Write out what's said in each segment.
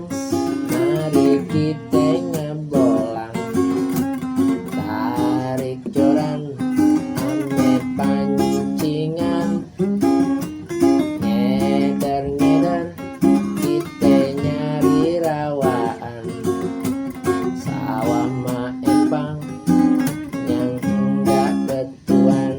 bang, mari kita ngebolang, tarik joran ame pancingan, ngeder-ngeder kita nyari rawaan, sawah mah empang yang enggak betuan.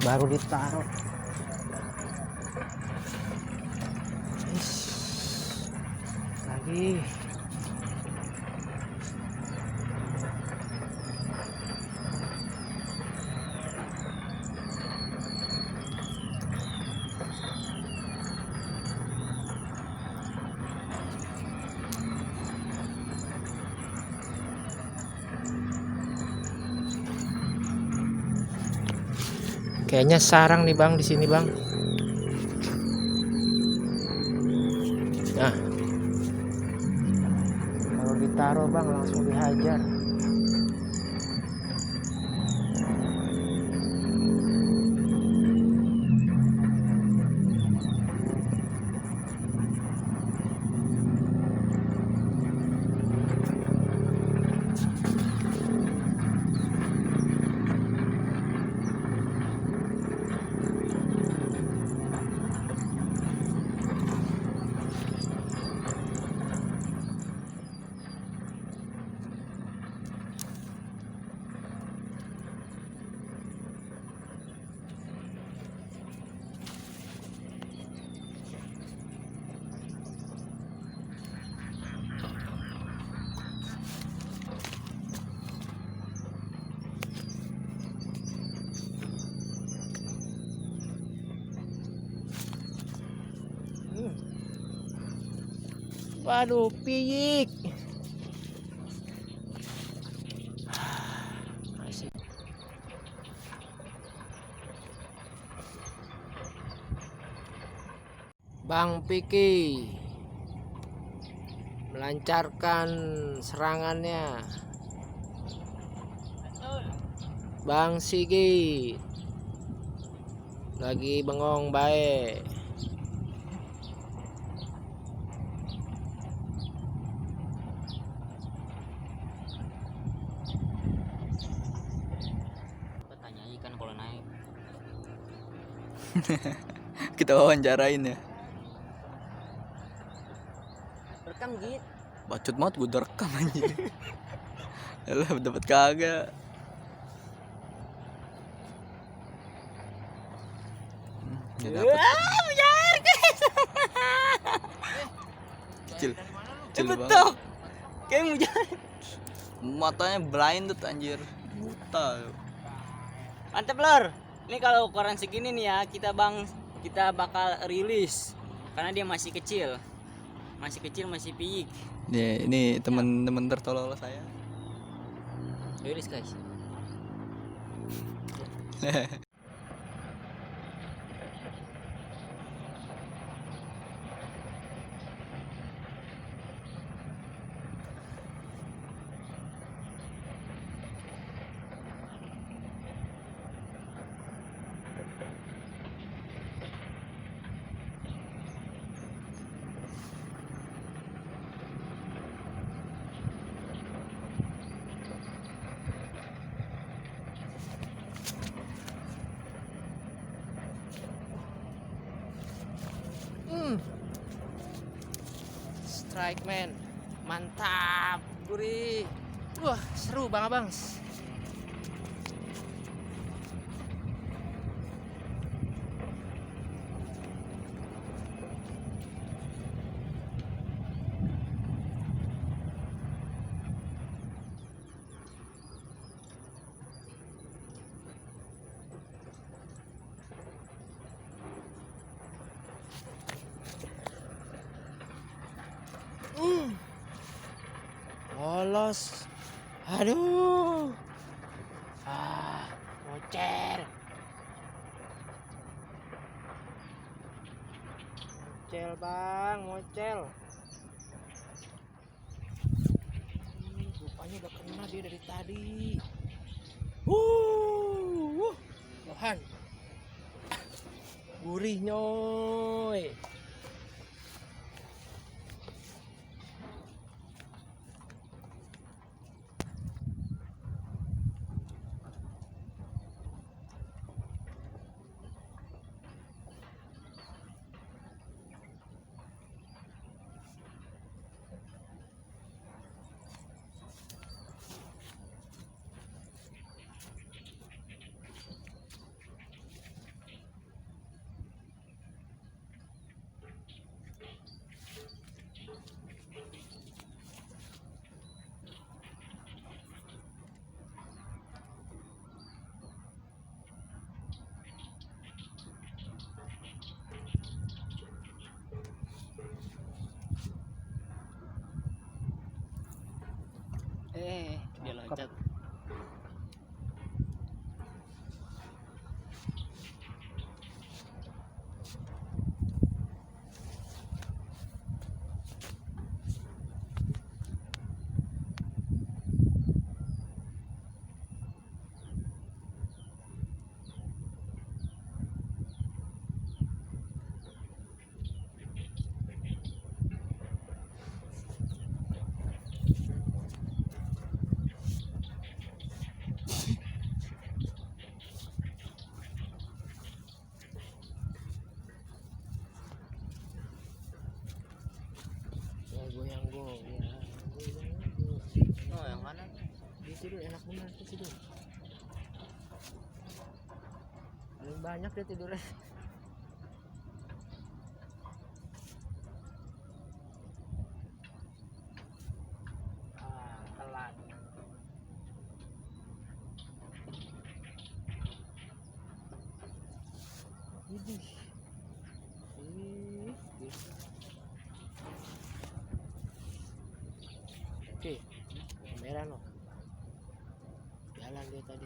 Baru ditaruh. Lagi. Kayaknya sarang nih bang di sini bang. Nah, kalau ditaruh bang langsung dihajar. Waduh, piyik. Bang Piki melancarkan serangannya. Bang Sigi lagi bengong baik. Tanya ikan kalau naik. Kita wawancarain ya. Rekam git. Bacot banget gue udah rekam anjir. Yalah dapat kagak. Nggak dapet. Mujar guys. Kecil. Kecil banget. Betul. Kayak mujar. Matanya blind tuh anjir. Buta. Mantep lor. Ini kalau ukuran segini nih ya, kita bakal rilis karena dia masih kecil. Masih piyik. Nih, ini teman-teman tertolol saya. Rilis guys. Strike man, mantap, gurih. Wah, seru Bang Abangs. Lolos. Aduh. Mocer. Mocel Bang, mocel. Rupanya udah kena dia dari tadi. Lohan. Gurih nyoy. Dia loncat. Goyang-goyang. Oh, yang mana? Di situ enak bener tuh situ. Paling banyak dia tidurnya. Telat. Widih. Oke, kamera no. Jalan dia tadi.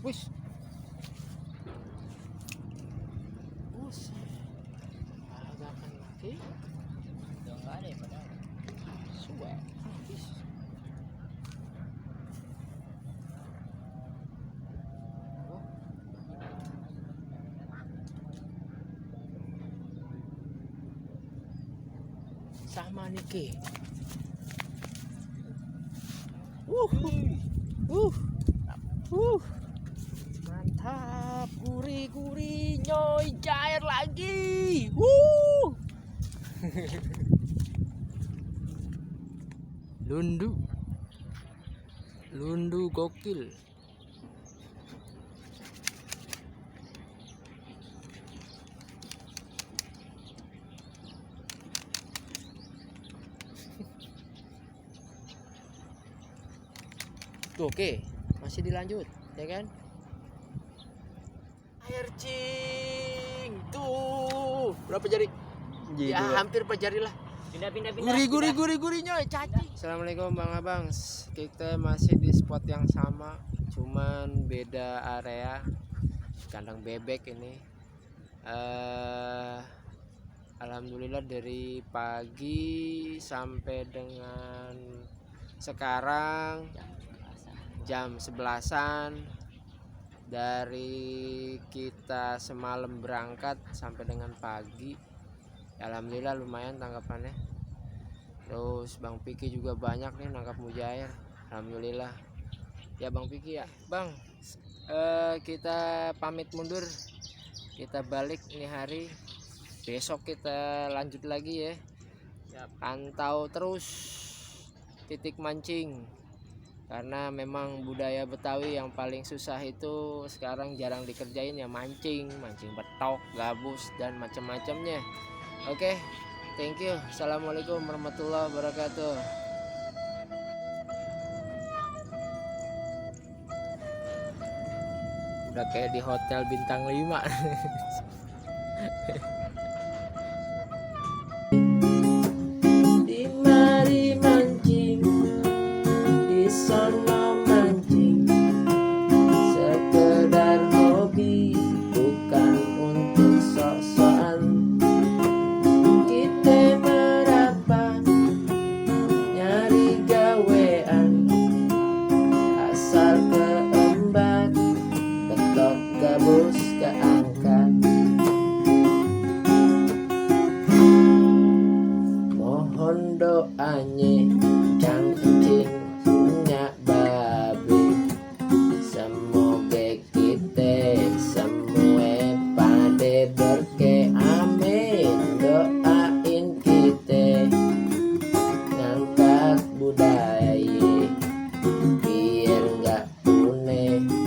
Wis. Buset. Agak akan mati. Udah enggak ada ya padahal. Suwe. Habis. Sama Niki. Mantap, gurih-gurih, nyoy, cair lagi. Lundu. Lundu gokil. Tuh, oke, masih dilanjut, ya kan? Air cing, tuh berapa jari? Ya hampir per jari lah. Pindah. Gurih nyoy, cacing. Assalamualaikum Bang Abang. Kita masih di spot yang sama, cuman beda area. Kandang bebek ini. Alhamdulillah dari pagi sampai dengan sekarang jam 11-an, dari kita semalam berangkat sampai dengan pagi. Alhamdulillah lumayan tangkapannya. Terus Bang Piki juga banyak nih nangkap mujair. Alhamdulillah. Ya Bang Piki ya. Bang, kita pamit mundur. Kita balik ini hari. Besok kita lanjut lagi ya. Pantau terus titik mancing. Karena memang budaya Betawi yang paling susah itu sekarang jarang dikerjain ya, mancing betok, gabus dan macam-macamnya. Oke, thank you. Assalamualaikum warahmatullahi wabarakatuh. Udah kayak di hotel bintang 5. Di mari mancing, di sono mancing, sekedar hobi, bukan untuk sok-sokan. Kita merapat, nyari gawean, asal keembat, ketok gabus keangkat. Mohon doanya cang encing punya babi, semoga kita semua pada berke, amin. Doain kita ngangkat budaya biar nggak punah.